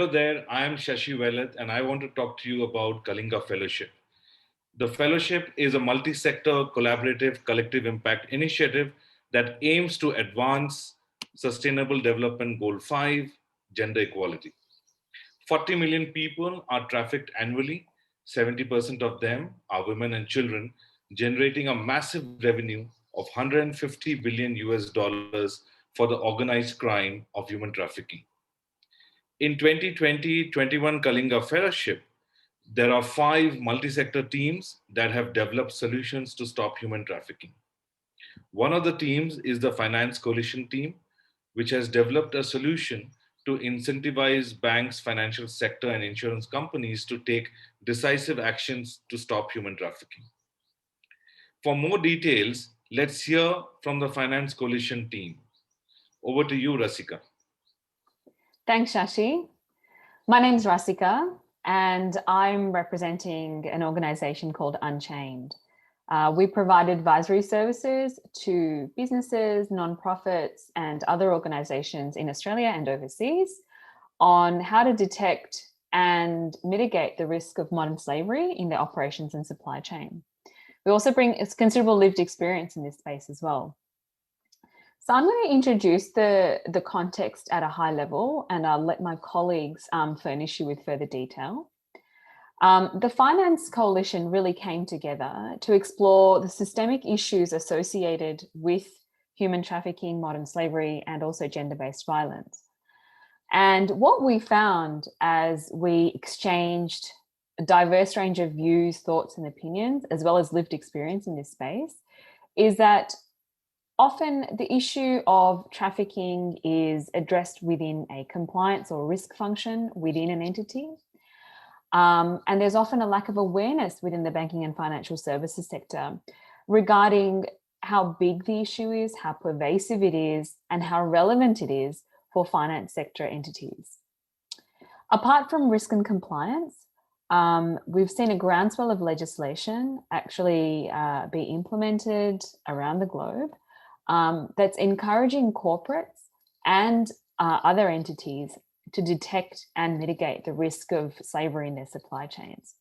Hello there, I am Shashi Velat and I want to talk to you about Kalinga Fellowship. The fellowship is a multi sector, collaborative, collective impact initiative that aims to advance Sustainable Development Goal 5, gender equality. 40 million people are trafficked annually, 70% of them are women and children, generating a massive revenue of 150 billion US dollars for the organized crime of human trafficking. In 2020-21 Kalinga Fellowship, there are 5 multi-sector teams that have developed solutions to stop human trafficking. One of the teams is the Finance Coalition team, which has developed a solution to incentivize banks, financial sector, and insurance companies to take decisive actions to stop human trafficking. For more details, let's hear from the Finance Coalition team. Over to you, Rasika. Thanks, Shashi. My name's Rasika, and I'm representing an organization called Unchained. We provide advisory services to businesses, nonprofits, and other organizations in Australia and overseas on how to detect and mitigate the risk of modern slavery in their operations and supply chain. We also bring considerable lived experience in this space as well. So I'm going to introduce the context at a high level, and I'll let my colleagues furnish you with further detail. The Finance Coalition really came together to explore the systemic issues associated with human trafficking, modern slavery, and also gender-based violence. And what we found as we exchanged a diverse range of views, thoughts, and opinions, as well as lived experience in this space, is that often the issue of trafficking is addressed within a compliance or risk function within an entity. And there's often a lack of awareness within the banking and financial services sector regarding how big the issue is, how pervasive it is, and how relevant it is for finance sector entities. Apart from risk and compliance, we've seen a groundswell of legislation actually be implemented around the globe that's encouraging corporates and other entities to detect and mitigate the risk of slavery in their supply chains.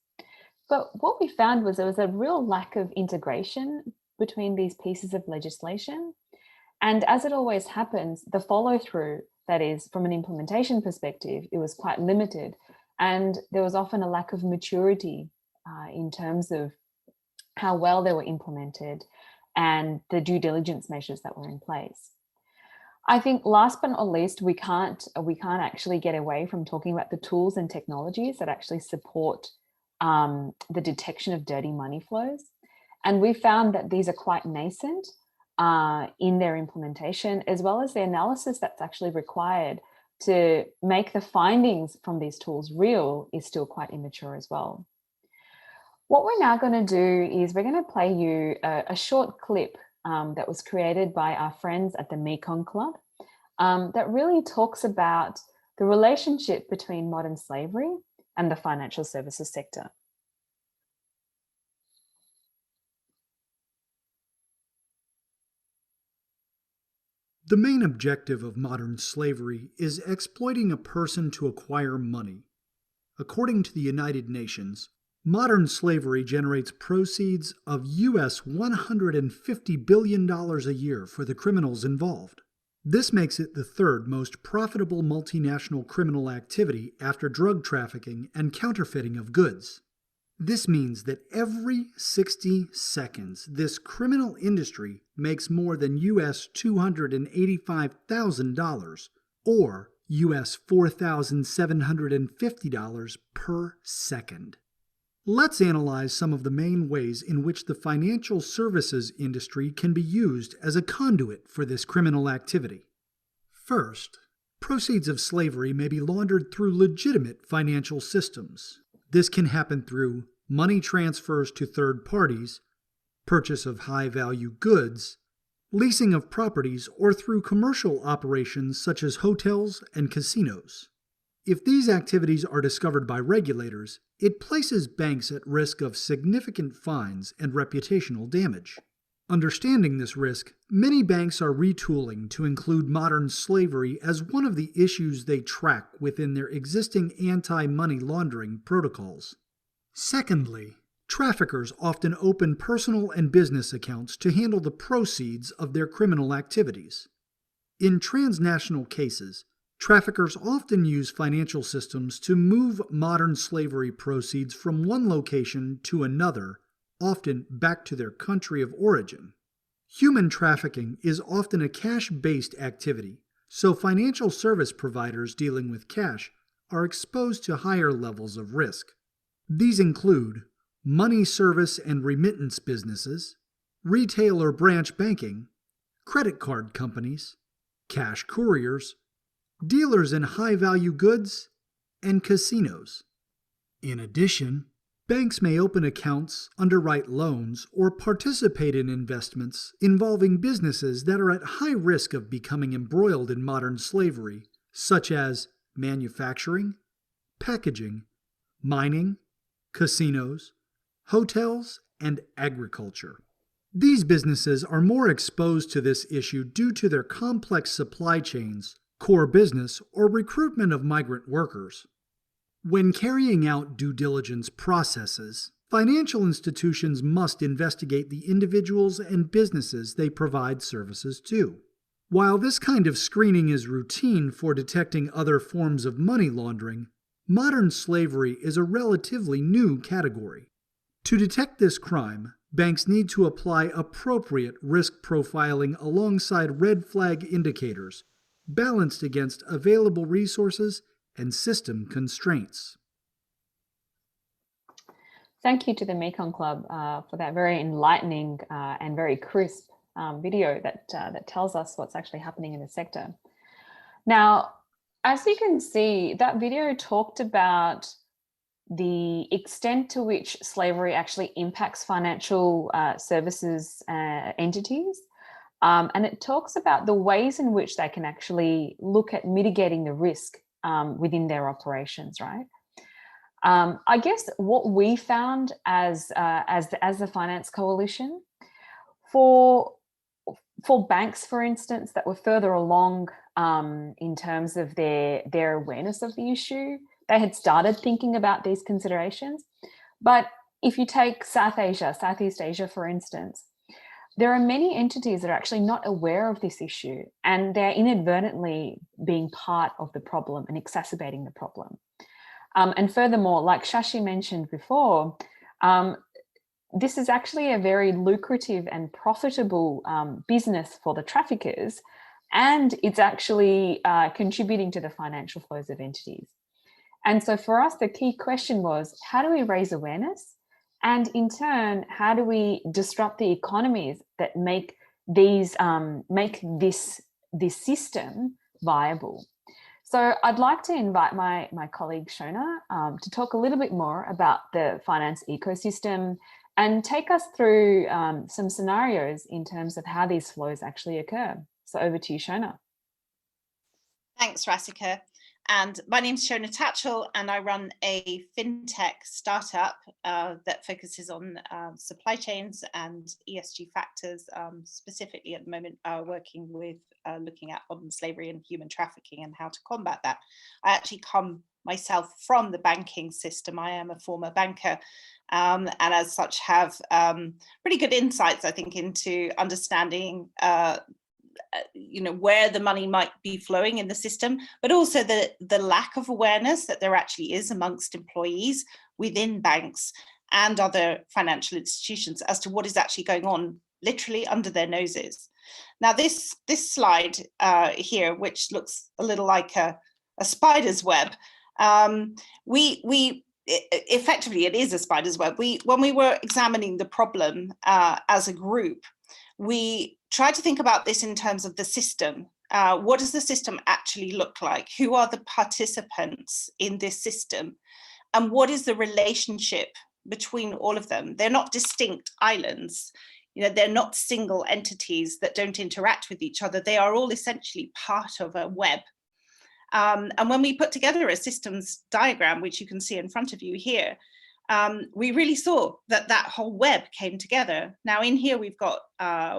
But what we found was there was a real lack of integration between these pieces of legislation. And as it always happens, the follow through, that is, from an implementation perspective, it was quite limited. And there was often a lack of maturity in terms of how well they were implemented and the due diligence measures that were in place. I think last but not least, we can't actually get away from talking about the tools and technologies that actually support the detection of dirty money flows. And we found that these are quite nascent in their implementation, as well as the analysis that's actually required to make the findings from these tools real is still quite immature as well. What we're now going to do is we're going to play you a short clip that was created by our friends at the Mekong Club that really talks about the relationship between modern slavery and the financial services sector. The main objective of modern slavery is exploiting a person to acquire money. According to the United Nations, modern slavery generates proceeds of US $150 billion a year for the criminals involved. This makes it the third most profitable multinational criminal activity after drug trafficking and counterfeiting of goods. This means that every 60 seconds, this criminal industry makes more than US $285,000 or US $4,750 per second. Let's analyze some of the main ways in which the financial services industry can be used as a conduit for this criminal activity. First, proceeds of slavery may be laundered through legitimate financial systems. This can happen through money transfers to third parties, purchase of high-value goods, leasing of properties, or through commercial operations such as hotels and casinos. If these activities are discovered by regulators, it places banks at risk of significant fines and reputational damage. Understanding this risk, many banks are retooling to include modern slavery as one of the issues they track within their existing anti-money laundering protocols. Secondly, traffickers often open personal and business accounts to handle the proceeds of their criminal activities. In transnational cases, traffickers often use financial systems to move modern slavery proceeds from one location to another, often back to their country of origin. Human trafficking is often a cash-based activity, so financial service providers dealing with cash are exposed to higher levels of risk. These include money service and remittance businesses, retail or branch banking, credit card companies, cash couriers, dealers in high-value goods, and casinos. In addition, banks may open accounts, underwrite loans, or participate in investments involving businesses that are at high risk of becoming embroiled in modern slavery, such as manufacturing, packaging, mining, casinos, hotels, and agriculture. These businesses are more exposed to this issue due to their complex supply chains, core business, or recruitment of migrant workers. When carrying out due diligence processes, financial institutions must investigate the individuals and businesses they provide services to. While this kind of screening is routine for detecting other forms of money laundering, modern slavery is a relatively new category. To detect this crime, banks need to apply appropriate risk profiling alongside red flag indicators, balanced against available resources and system constraints. Thank you to the Mekong Club for that very enlightening and very crisp video that tells us what's actually happening in the sector. Now, as you can see, that video talked about the extent to which slavery actually impacts financial services entities. And it talks about the ways in which they can actually look at mitigating the risk within their operations, right? I guess what we found as the Finance Coalition, for banks, for instance, that were further along in terms of their awareness of the issue, they had started thinking about these considerations. But if you take Southeast Asia, for instance, there are many entities that are actually not aware of this issue, and they're inadvertently being part of the problem and exacerbating the problem. And furthermore, like Shashi mentioned before, this is actually a very lucrative and profitable business for the traffickers, and it's actually contributing to the financial flows of entities. And so for us, the key question was, how do we raise awareness? And in turn, how do we disrupt the economies that make this system viable? So I'd like to invite my colleague Shona to talk a little bit more about the finance ecosystem and take us through some scenarios in terms of how these flows actually occur. So over to you, Shona. Thanks, Rasika. And my name's Shona Tatchell, and I run a fintech startup that focuses on supply chains and ESG factors, specifically at the moment working with looking at modern slavery and human trafficking and how to combat that. I actually come myself from the banking system. I am a former banker, and as such have pretty good insights, I think, into understanding where the money might be flowing in the system, but also the lack of awareness that there actually is amongst employees within banks and other financial institutions as to what is actually going on literally under their noses. Now, this slide here, which looks a little like a spider's web, effectively it is a spider's web. When we were examining the problem as a group, we tried to think about this in terms of the system. What does the system actually look like? Who are the participants in this system? And what is the relationship between all of them? They're not distinct islands. They're not single entities that don't interact with each other. They are all essentially part of a web. And when we put together a systems diagram, which you can see in front of you here, we really saw that that whole web came together. Now in here we've got,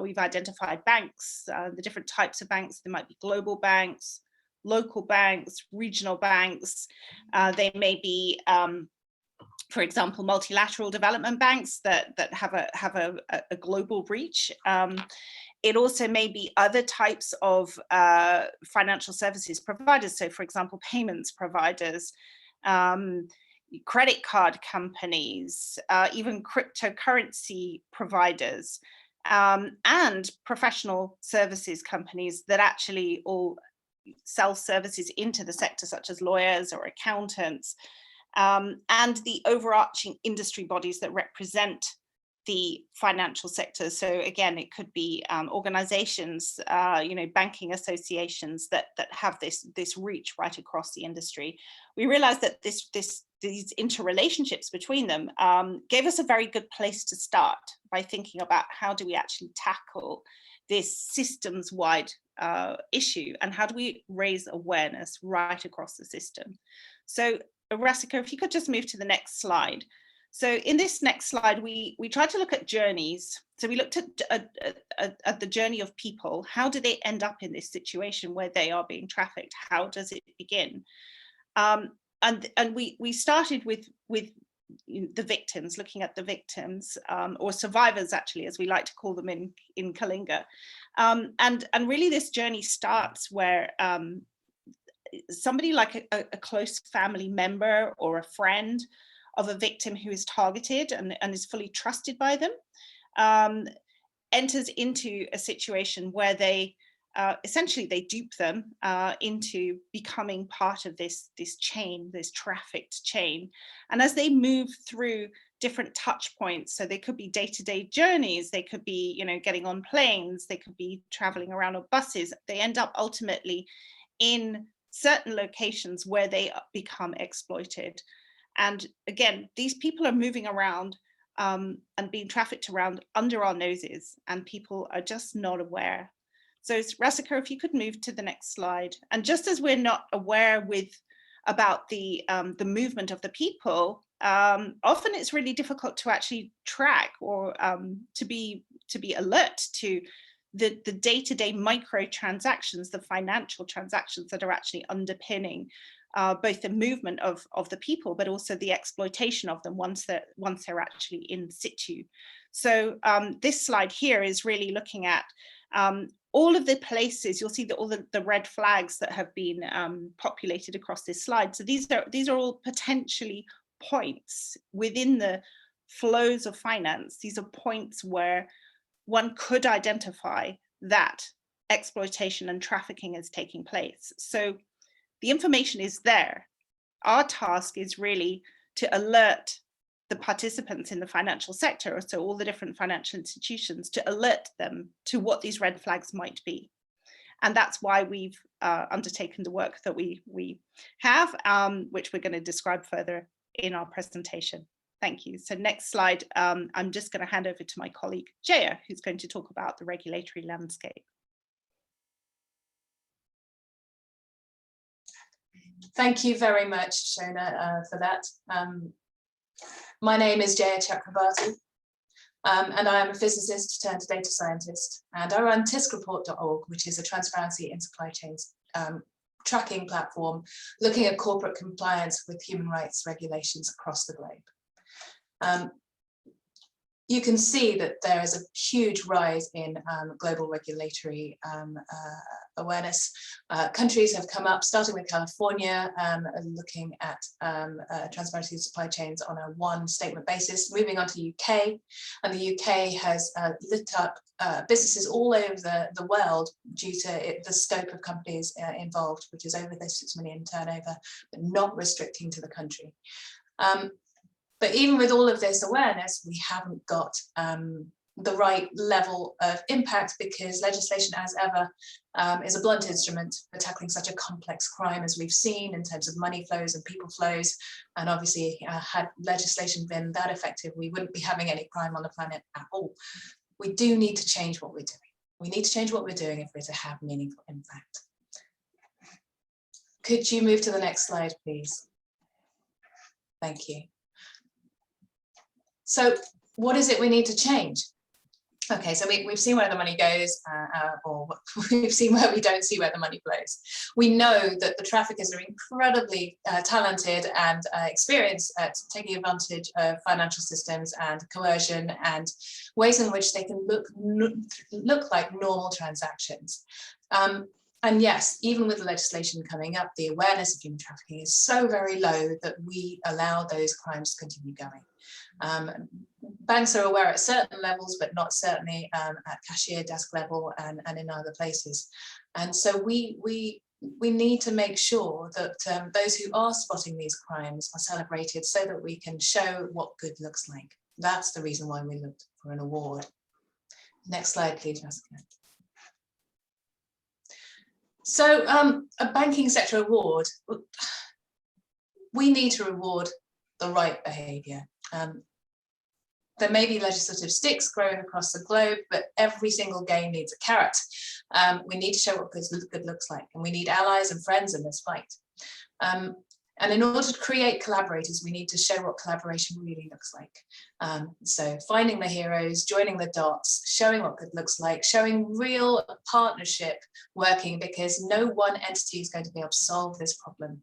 we've identified banks, the different types of banks. There might be global banks, local banks, regional banks. They may be, for example, multilateral development banks that have a global reach. It also may be other types of financial services providers. So for example, payments providers, credit card companies, even cryptocurrency providers, and professional services companies that actually all sell services into the sector, such as lawyers or accountants, and the overarching industry bodies that represent the financial sector. So again, it could be organizations, banking associations that have this reach right across the industry. We realized that these interrelationships between them gave us a very good place to start by thinking about how do we actually tackle this systems-wide issue, and how do we raise awareness right across the system. So Rasika, if you could just move to the next slide. So in this next slide, we tried to look at journeys. So we looked at the journey of people. How do they end up in this situation where they are being trafficked? How does it begin? And we started with the victims, looking at the victims, or survivors, actually, as we like to call them in Kalinga. And really this journey starts where somebody like a close family member or a friend of a victim who is targeted and is fully trusted by them, enters into a situation where they essentially they dupe them into becoming part of this chain, this trafficked chain. And as they move through different touch points, so they could be day-to-day journeys, they could be, getting on planes, they could be traveling around on buses, they end up ultimately in certain locations where they become exploited. And again, these people are moving around and being trafficked around under our noses, and people are just not aware. So Rasika, if you could move to the next slide. And just as we're not aware about the movement of the people, often it's really difficult to actually track or to be alert to the day-to-day micro transactions, the financial transactions that are actually underpinning both the movement of the people, but also the exploitation of them once they're actually in situ. So this slide here is really looking at all of the places. You'll see that all the red flags that have been populated across this slide. So these are all potentially points within the flows of finance. These are points where one could identify that exploitation and trafficking is taking place. So the information is there. Our task is really to alert the participants in the financial sector, so all the different financial institutions, to alert them to what these red flags might be. And that's why we've undertaken the work that we have, which we're going to describe further in our presentation. Thank you. So next slide, I'm just going to hand over to my colleague, Jaya, who's going to talk about the regulatory landscape. Thank you very much, Shona, for that. My name is Jaya Chakrabarty, and I am a physicist turned data scientist, and I run tiskreport.org, which is a transparency in supply chains tracking platform looking at corporate compliance with human rights regulations across the globe. You can see that there is a huge rise in global regulatory awareness. Countries have come up, starting with California, looking at transparency of supply chains on a one statement basis, moving on to UK, and the UK has lit up businesses all over the world due to the scope of companies involved, which is over the 6 million turnover, but not restricting to the country. But even with all of this awareness, we haven't got the right level of impact, because legislation, as ever, is a blunt instrument for tackling such a complex crime as we've seen in terms of money flows and people flows. And obviously, had legislation been that effective, we wouldn't be having any crime on the planet at all. We do need to change what we're doing. We need to change what we're doing if we're to have meaningful impact. Could you move to the next slide, please? Thank you. So what is it we need to change? Okay, so we've seen where the money goes, or we've seen where we don't see where the money flows. We know that the traffickers are incredibly talented and experienced at taking advantage of financial systems and coercion and ways in which they can look like normal transactions. And yes, even with the legislation coming up, the awareness of human trafficking is so very low that we allow those crimes to continue going. Banks are aware at certain levels, but not certainly at cashier desk level and in other places. And so we need to make sure that those who are spotting these crimes are celebrated so that we can show what good looks like. That's the reason why we looked for an award. Next slide, please, Jessica. So a banking sector award, we need to reward the right behaviour. There may be legislative sticks growing across the globe, but every single game needs a carrot. We need to show what good looks like, and we need allies and friends in this fight. And in order to create collaborators, we need to show what collaboration really looks like. So finding the heroes, joining the dots, showing what good looks like, showing real partnership working, because no one entity is going to be able to solve this problem.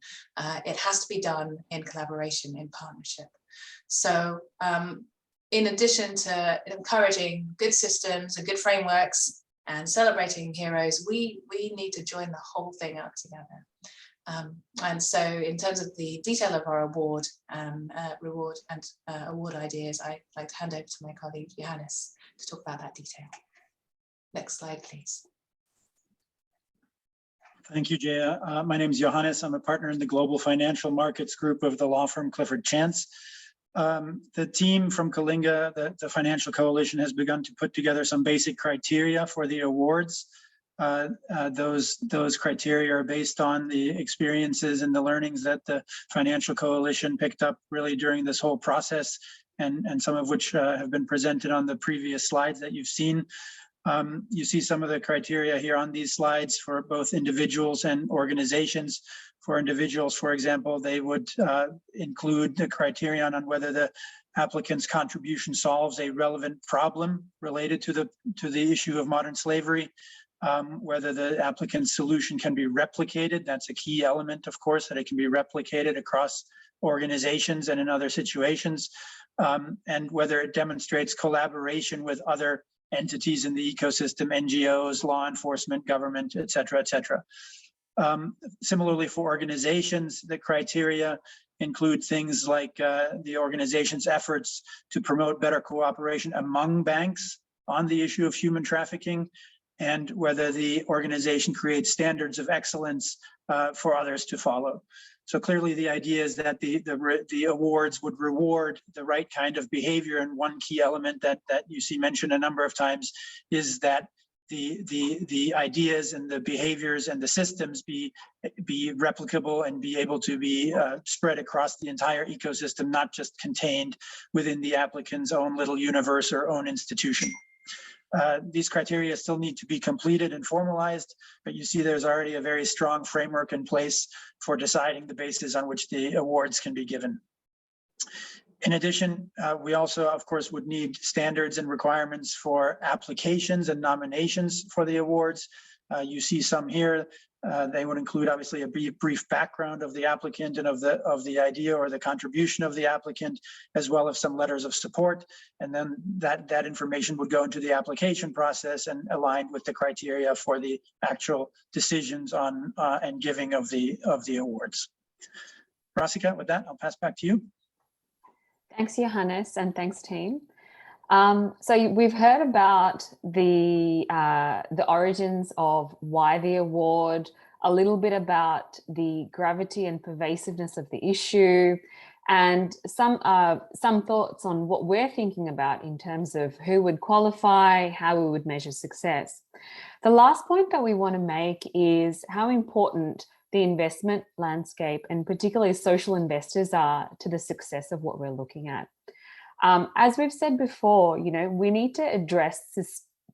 It has to be done in collaboration, in partnership. So in addition to encouraging good systems and good frameworks and celebrating heroes, we need to join the whole thing up together. And so in terms of the detail of our award, reward and award ideas, I'd like to hand over to my colleague Johannes to talk about that detail. Next slide, please. Thank you, Jaya. My name is Johannes. I'm a partner in the Global Financial Markets Group of the law firm Clifford Chance. The team from Kalinga, the Financial Coalition, has begun to put together some basic criteria for the awards. Those criteria are based on the experiences and the learnings that the Financial Coalition picked up really during this whole process, and some of which have been presented on the previous slides that you've seen. You see some of the criteria here on these slides for both individuals and organizations. For individuals, for example, they would include the criterion on whether the applicant's contribution solves a relevant problem related to the issue of modern slavery. Whether the applicant's solution can be replicated. That's a key element, of course, that it can be replicated across organizations and in other situations, and whether it demonstrates collaboration with other entities in the ecosystem, NGOs, law enforcement, government, et cetera, et cetera. Similarly, for organizations, the criteria include things like the organization's efforts to promote better cooperation among banks on the issue of human trafficking, and whether the organization creates standards of excellence for others to follow. So clearly the idea is that the awards would reward the right kind of behavior, and one key element that you see mentioned a number of times is that the ideas and the behaviors and the systems be replicable and be able to be spread across the entire ecosystem, not just contained within the applicant's own little universe or own institution. These criteria still need to be completed and formalized, but you see there's already a very strong framework in place for deciding the basis on which the awards can be given. In addition, we also, of course, would need standards and requirements for applications and nominations for the awards. You see some here. They would include obviously a brief background of the applicant and of the idea or the contribution of the applicant, as well as some letters of support. And then that information would go into the application process and aligned with the criteria for the actual decisions on and giving of the awards. Rasika, with that, I'll pass back to you. Thanks, Johannes, and thanks, team. So we've heard about the origins of why the award, a little bit about the gravity and pervasiveness of the issue, and some thoughts on what we're thinking about in terms of who would qualify, how we would measure success. The last point that we want to make is how important the investment landscape and particularly social investors are to the success of what we're looking at. As we've said before, we need to address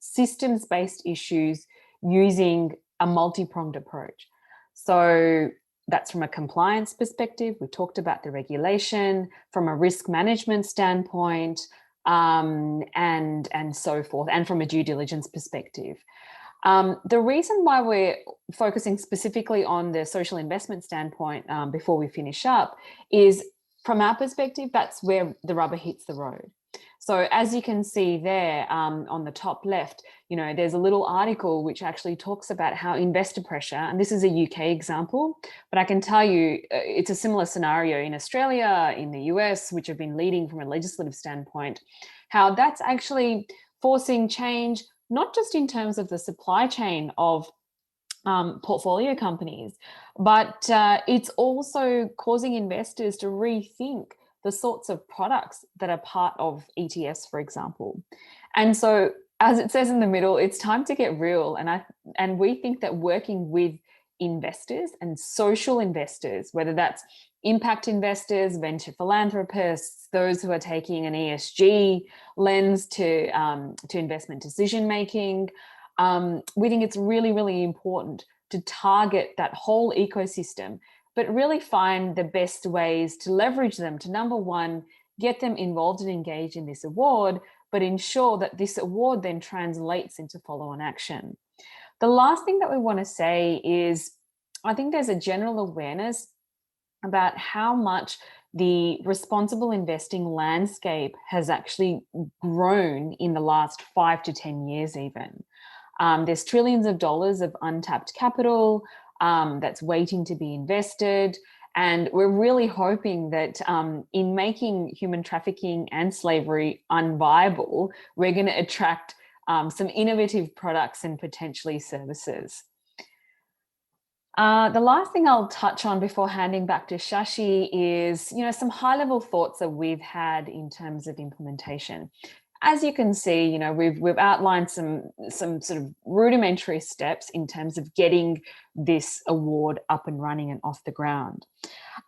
systems-based issues using a multi-pronged approach. So that's from a compliance perspective. We talked about the regulation, from a risk management standpoint, and so forth, and from a due diligence perspective. The reason why we're focusing specifically on the social investment standpoint before we finish up is, from our perspective, that's where the rubber hits the road. So as you can see there on the top left, there's a little article which actually talks about how investor pressure, and this is a UK example, but I can tell you it's a similar scenario in Australia, in the US, which have been leading from a legislative standpoint, how that's actually forcing change, not just in terms of the supply chain of portfolio companies, but it's also causing investors to rethink the sorts of products that are part of ETFs, for example. And so, as it says in the middle, it's time to get real. And we think that working with investors and social investors, whether that's impact investors, venture philanthropists, those who are taking an ESG lens to investment decision making, we think it's really, really important to target that whole ecosystem, but really find the best ways to leverage them to, number one, get them involved and engaged in this award, but ensure that this award then translates into follow-on action. The last thing that we want to say is, I think there's a general awareness about how much the responsible investing landscape has actually grown in the last 5 to 10 years even. There's trillions of dollars of untapped capital that's waiting to be invested. And we're really hoping that in making human trafficking and slavery unviable, we're going to attract some innovative products and potentially services. The last thing I'll touch on before handing back to Shashi is, some high-level thoughts that we've had in terms of implementation. As you can see, we've outlined some sort of rudimentary steps in terms of getting this award up and running and off the ground.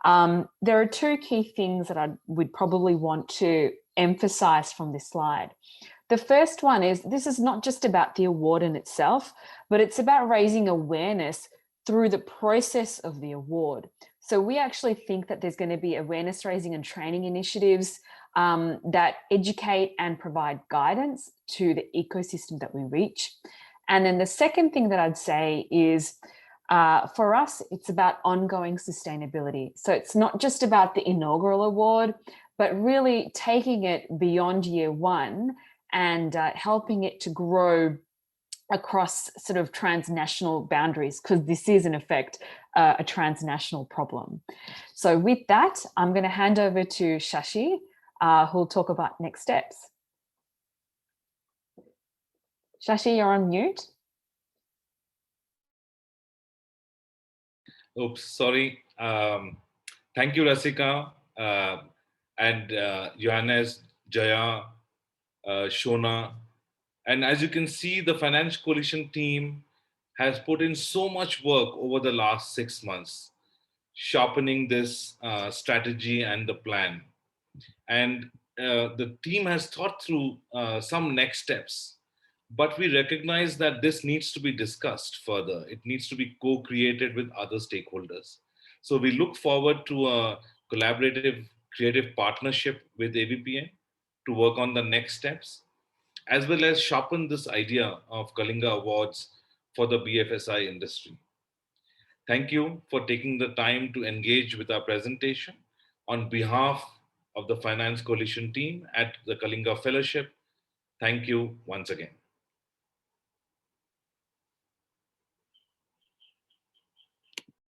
There are two key things that I would probably want to emphasize from this slide. The first one is, this is not just about the award in itself, but it's about raising awareness through the process of the award. So we actually think that there's going to be awareness raising and training initiatives that educate and provide guidance to the ecosystem that we reach. And then the second thing that I'd say is, for us, it's about ongoing sustainability. So it's not just about the inaugural award, but really taking it beyond year one and helping it to grow across sort of transnational boundaries, because this is in effect a transnational problem. So with that, I'm going to hand over to Shashi, who'll talk about next steps. Shashi, you're on mute. Oops, sorry. Thank you, Rasika, and Johannes, Jaya, Shona. And as you can see, the Finance Coalition team has put in so much work over the last 6 months, sharpening this strategy and the plan. And the team has thought through some next steps, but we recognize that this needs to be discussed further. It needs to be co-created with other stakeholders. So we look forward to a collaborative, creative partnership with ABPN to work on the next steps, as well as sharpen this idea of Kalinga Awards for the BFSI industry. Thank you for taking the time to engage with our presentation. On behalf of the Finance Coalition team at the Kalinga Fellowship, thank you once again.